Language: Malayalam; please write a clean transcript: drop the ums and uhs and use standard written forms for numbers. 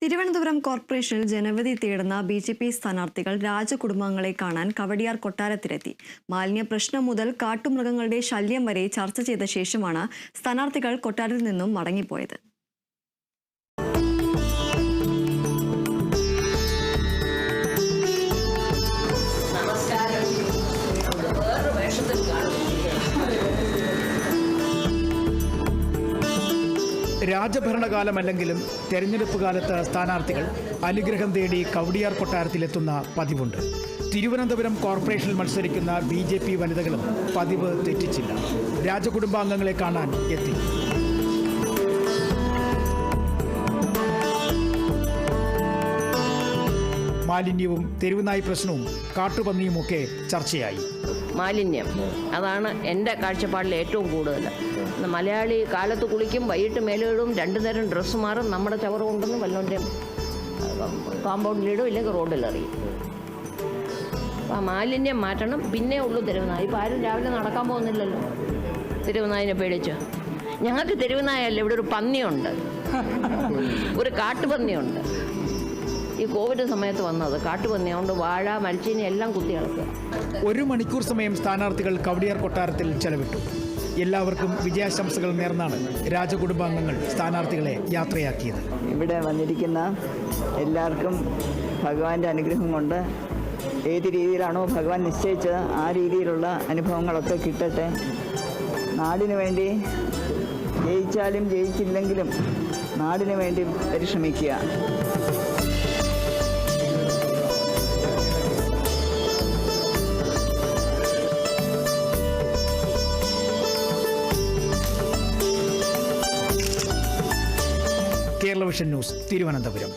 തിരുവനന്തപുരം കോർപ്പറേഷനിൽ ജനവിധി തേടുന്ന ബി.ജെ.പി. സ്ഥാനാർത്ഥികൾ രാജകുടുംബാംഗങ്ങളെ കാണാൻ കവടിയാർ കൊട്ടാരത്തിലെത്തി. മാലിന്യ പ്രശ്നം മുതൽ കാട്ടുമൃഗങ്ങളുടെ ശല്യം വരെ ചർച്ച ചെയ്ത ശേഷമാണ് സ്ഥാനാർത്ഥികൾ കൊട്ടാരത്തിൽ നിന്നും മടങ്ങിപ്പോയത്. രാജഭരണകാലമല്ലെങ്കിലും തെരഞ്ഞെടുപ്പ് കാലത്ത് സ്ഥാനാർത്ഥികൾ അനുഗ്രഹം തേടി കവടിയാർ കൊട്ടാരത്തിലെത്തുന്ന പതിവുണ്ട്. തിരുവനന്തപുരം കോർപ്പറേഷനിൽ മത്സരിക്കുന്ന ബി.ജെ.പി. വനിതകളും പതിവ് തെറ്റിച്ചില്ല. രാജകുടുംബാംഗങ്ങളെ കാണാൻ എത്തി. മാലിന്യവും തെരുവുനായി പ്രശ്നവും കാട്ടുപന്നിയുമൊക്കെ ചർച്ചയായി. മാലിന്യം അതാണ് എൻ്റെ കാഴ്ചപ്പാടിൽ ഏറ്റവും കൂടുതൽ. മലയാളി കാലത്ത് കുളിക്കും, വൈകിട്ട് മേലിടും, 2 നേരം ഡ്രസ്സ് മാറും, നമ്മുടെ ചവറ് കൊണ്ടുവന്ന് വല്ലവൻ്റെ കോമ്പൗണ്ടിലിടും, ഇല്ലെങ്കിൽ റോഡിലെറിയും. അപ്പോൾ മാലിന്യം മാറ്റണം. പിന്നെ ഉള്ളൂ തെരുവുനായി. ഇപ്പോൾ ആരും രാവിലെ നടക്കാൻ പോകുന്നില്ലല്ലോ തെരുവുനായിനെ പേടിച്ച്. ഞങ്ങൾക്ക് തെരുവുനായല്ല, ഇവിടെ ഒരു പന്നിയുണ്ട്, ഒരു കാട്ടുപന്നിയുണ്ട്. ഈ കോവിഡ് സമയത്ത് വന്നത് കാട്ടുപന്നി, അതുകൊണ്ട് വാഴ, മരച്ചീനി എല്ലാം കുത്തിയിളക്കുക. 1 മണിക്കൂർ സമയം സ്ഥാനാർത്ഥികൾ കവടിയാർ കൊട്ടാരത്തിൽ ചെലവിട്ടു. എല്ലാവർക്കും വിജയാശംസകൾ നേർന്നാണ് രാജകുടുംബാംഗങ്ങൾ സ്ഥാനാർത്ഥികളെ യാത്രയാക്കിയത്. ഇവിടെ വന്നിരിക്കുന്ന എല്ലാവർക്കും ഭഗവാന്റെ അനുഗ്രഹം കൊണ്ട് ഏത് രീതിയിലാണോ ഭഗവാൻ നിശ്ചയിച്ചത് ആ രീതിയിലുള്ള അനുഭവങ്ങളൊക്കെ കിട്ടട്ടെ. നാടിനു വേണ്ടി ജയിച്ചാലും ജയിച്ചില്ലെങ്കിലും നാടിനു വേണ്ടി പരിശ്രമിക്കുക. Kerala vision news, Thiruvananthapuram.